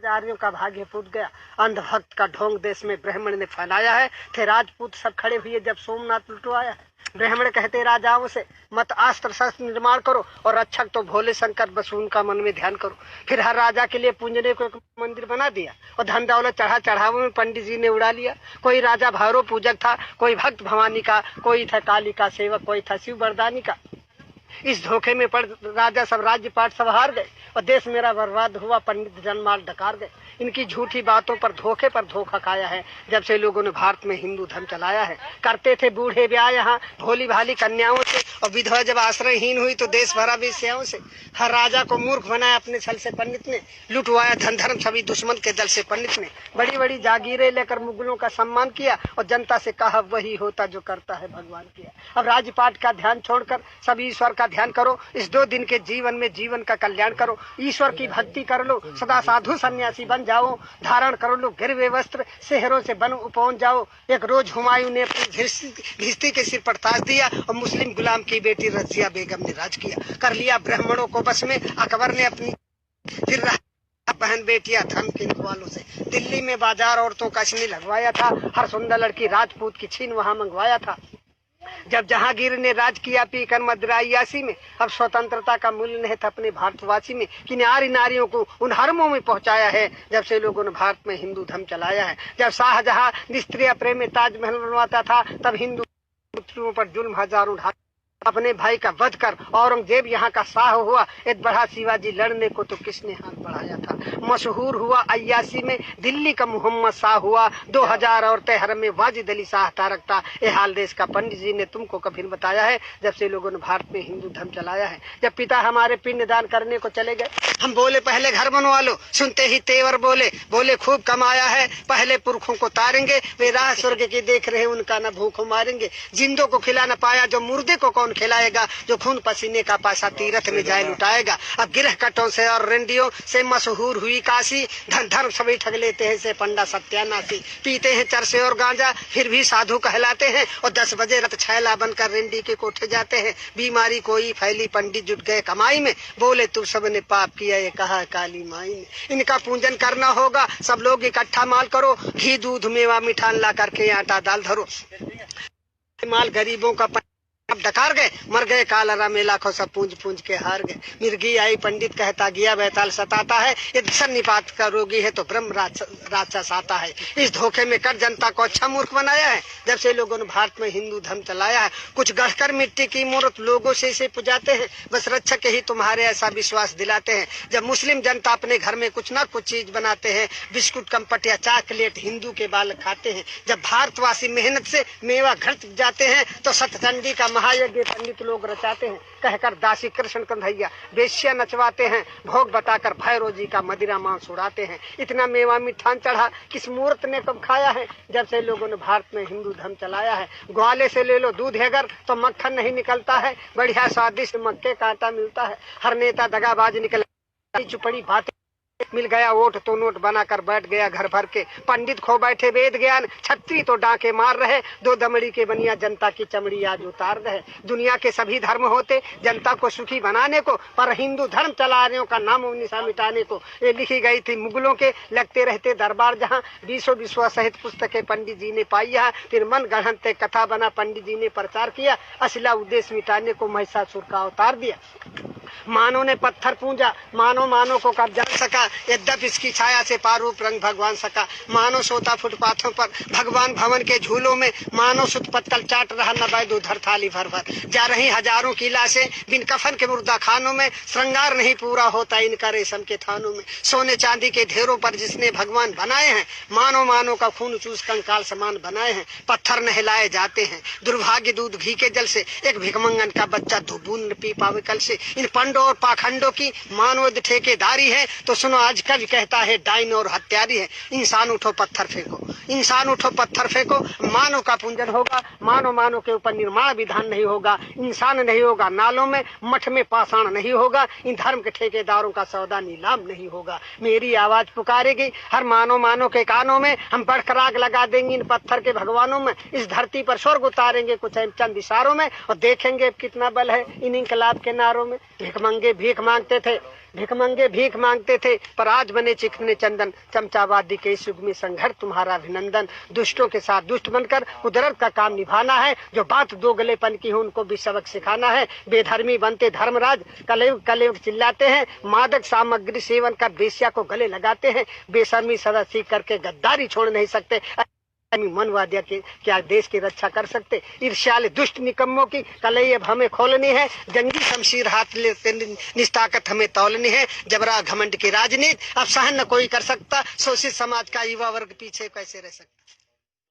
आर्यों का भाग्य फूट गया। अंधभक्त का ढोंग देश में ब्राह्मण ने फैलाया है। थे राजपूत सब खड़े हुए जब सोमनाथ लुटवाया है। ब्राह्मण कहते राजाओं से मत अस्त्र शस्त्र निर्माण करो और रक्षक तो भोले शंकर बस उनका मन में ध्यान करो। फिर हर राजा के लिए पूजने को एक मंदिर बना दिया और धन दौलत चढ़ावे में पंडित जी ने उड़ा लिया। कोई राजा भैरव पूजक था, कोई भक्त भवानी का, कोई था काली का सेवक, कोई था शिव वरदानी का। इस धोखे में पड़ राजा सब राज्य पाट सब हार गए और देश मेरा बर्बाद हुआ। पंडित जनमाल डकार गए। इनकी झूठी बातों पर धोखा खाया है जब से लोगों ने भारत में हिंदू धर्म चलाया है। करते थे बूढ़े ब्याह यहाँ भोली भाली कन्याओं से और विधवा जब आश्रयहीन हुई तो देश भरा वेश्याओं से। हर राजा को मूर्ख बनाया अपने छल से पंडित ने। लुटवाया धन धर्म सभी दुश्मन के दल से पंडित ने। बड़ी बड़ी जागीरें लेकर मुगलों का सम्मान किया और जनता से कहा वही होता जो करता है भगवान किया। अब राजपाट का ध्यान छोड़कर सभी ईश्वर का ध्यान करो। इस 2 दिन के जीवन में जीवन का कल्याण करो। ईश्वर की भक्ति कर लो, सदा साधु सन्यासी बन जाओ। धारण कर लो गिरवे वस्त्र, शहरों से बन पहुंच जाओ। एक रोज हुमायूं ने अपनी घिस्ती के सिर पर ताज दिया और मुस्लिम गुलाम की बेटी रजिया बेगम ने राज किया। कर लिया ब्राह्मणों को बस में। अकबर ने अपनी फिर बहन बेटियां धर्म के वालों से। दिल्ली में बाजार औरतों का इसने लगवाया था। हर सुंदर लड़की राजपूत की छीन वहां मंगवाया था। जब जहांगीर ने राज किया पीकर मदरायासी में, अब स्वतंत्रता का मूल्य नहीं था अपने भारतवासी में कि नारियों को उन हरमों में पहुंचाया है जब से लोगों ने भारत में हिंदू धर्म चलाया है। जब शाहजहां निस्त्रीय प्रेम में ताजमहल बनवाता था तब हिंदू पुत्रों पर जुल्म हजारों अपने भाई का वध कर औरंगजेब यहाँ का शाह हुआ। एक बढ़ा शिवाजी लड़ने को तो किसने हाथ बढ़ाया था। मशहूर हुआ 81 में दिल्ली का मोहम्मद शाह हुआ। 2000 औरतें हरम में वाजिद अली शाह तारकता। ये हाल देश का पंडित जी ने तुमको कभी बताया है जब से लोगों ने भारत में हिंदू धर्म चलाया है। जब पिता हमारे पिंड दान करने को चले गए हम बोले पहले घर बनवा लो। सुनते ही तेवर बोले खूब कमाया है, पहले पुरखों को तारेंगे। वे राह स्वर्ग की देख रहे उनका न भूखों मारेंगे। जिंदों को खिला न पाया जो मुर्दे को कौन खिलाएगा। जो खून पसीने का पासा तीरथ में जाए लुटाएगा। अब गिरह कटों से और रेंडियों से मशहूर हुई काशी। धन धर्म सभी ठग लेते हैं से पंडा सत्यानाशी। पीते हैं चरसे और गांजा फिर भी साधु कहलाते हैं और 10 बजे रत छैला बनकर रेंडी के कोठे जाते हैं। बीमारी कोई फैली पंडित जुट गए कमाई में। बोले तुम सब ने पाप किया ये कहा काली माई ने। इनका पूजन करना होगा सब लोग इकट्ठा माल करो। घी दूध मेवा मिठान ला करके आटा दाल धरो। माल गरीबों का अब डकार गए मर गए कालरा में लाखों सब पूंज के हार गए। मिर्गी आई पंडित कहता गया बैताल सताता है। ये सन्निपात का रोगी है तो ब्रह्म राक्षस आता है। इस धोखे में कर जनता को अच्छा मूर्ख बनाया है जब से लोगों ने भारत में हिंदू धर्म चलाया है। कुछ गढ़कर मिट्टी की मूर्त लोगों से इसे पुजाते हैं। बस रक्षक ही तुम्हारे ऐसा विश्वास दिलाते हैं। जब मुस्लिम जनता अपने घर में कुछ ना कुछ चीज बनाते हैं, बिस्कुट कम्पट या चॉकलेट हिंदू के बालक खाते हैं। जब भारतवासी मेहनत से मेवा घर जाते हैं तो सतचंडी का महायज्ञ पंडित लोग रचाते हैं। कहकर दासी कृष्ण कन्हैया बेश्या नचवाते हैं। भोग बताकर भैरव जी का मदिरा मांस उड़ाते हैं। इतना मेवा मिठान चढ़ा किस मूर्त ने कब खाया है जब से लोगों ने भारत में हिंदू धर्म चलाया है। ग्वाले से ले लो दूध अगर तो मक्खन नहीं निकलता है। बढ़िया स्वादिष्ट मक्के का आटा मिलता है। हर नेता दगाबाज निकल चुपड़ी बातें मिल गया वोट तो नोट बनाकर बैठ गया घर भर के। पंडित खो बैठे वेद ज्ञान छत्री तो डांके मार रहे। 2 दमड़ी के बनिया जनता की चमड़ी आज उतार रहे। दुनिया के सभी धर्म होते जनता को सुखी बनाने को, पर हिंदू धर्म चलाने का नाम निशा मिटाने को। ये लिखी गई थी मुगलों के लगते रहते दरबार जहाँ। 20 विश्व सहित पुस्तकें पंडित जी ने पाई है। फिर मन गढ़ंते कथा बना पंडित जी ने प्रचार किया। असला उद्देश्य मिटाने को महिषासुर का अवतार दिया। मानो ने पत्थर पूजा मानो को कब जान सका। यद्यप इसकी छाया से पारूप रंग भगवान सका। मानो सोता फुटपाथों पर भगवान भवन के झूलों में। मानो सुत पत्तल चाट रहा न बैद उधर थाली भर भर। जा रही हजारों की लाशें बिन कफन के मुर्दा खानों में। श्रृंगार नहीं पूरा होता इनका रेशम के थानों में। सोने चांदी के ढेरों पर जिसने भगवान बनाए हैं। मानो का खून चूस कंकाल समान बनाए हैं। पत्थर नहलाए जाते हैं दुर्भाग्य दूध घी के जल से। एक भिखमंगन का बच्चा धुबून पी पावे कल से। इन पंडों और पाखंडों की मानवद ठेकेदारी है तो सुनो आज कवि कहता है डाइन और हत्यारी है। इंसान उठो पत्थर फेंको। इंसान उठो पत्थर फेंको, मानव का पूंजन होगा। मानव के ऊपर निर्माण विधान नहीं होगा, इंसान नहीं होगा नालों में, मठ में पाषाण नहीं होगा, इन धर्म के ठेकेदारों का सौदा नीलाम नहीं होगा। मेरी आवाज पुकारेगी हर मानव के कानों में, हम बढ़कर आग लगा देंगे इन पत्थर के भगवानों में, इस धरती पर स्वर्ग उतारेंगे कुछ चंद इशारों में, और देखेंगे कितना बल है इन इनकलाब के नारों में। भिखमंगे भीख मांगते थे, पर आज बने चिकने चंदन। चमचावादी के इस युग में संघर्ष तुम्हारा अभिनंदन। दुष्टों के साथ दुष्ट बनकर कुदरत का काम निभाना है, जो बात दोगलेपन की हो उनको भी सबक सिखाना है। बेधर्मी बनते धर्मराज कलेव चिल्लाते हैं, मादक सामग्री सेवन कर बेश्या को गले लगाते हैं। बेशर्मी सदा सीख करके गद्दारी छोड़ नहीं सकते, मनवादिया के क्या देश की रक्षा कर सकते। ईर्ष्याले दुष्ट निकम्मों की कलई अब हमें खोलनी है, जंगी शमशीर हाथ लेते निस्ताकत हमें तौलनी है। जबरा घमंड की राजनीति अब सहन न कोई कर सकता, शोषित समाज का युवा वर्ग पीछे कैसे रह सकता।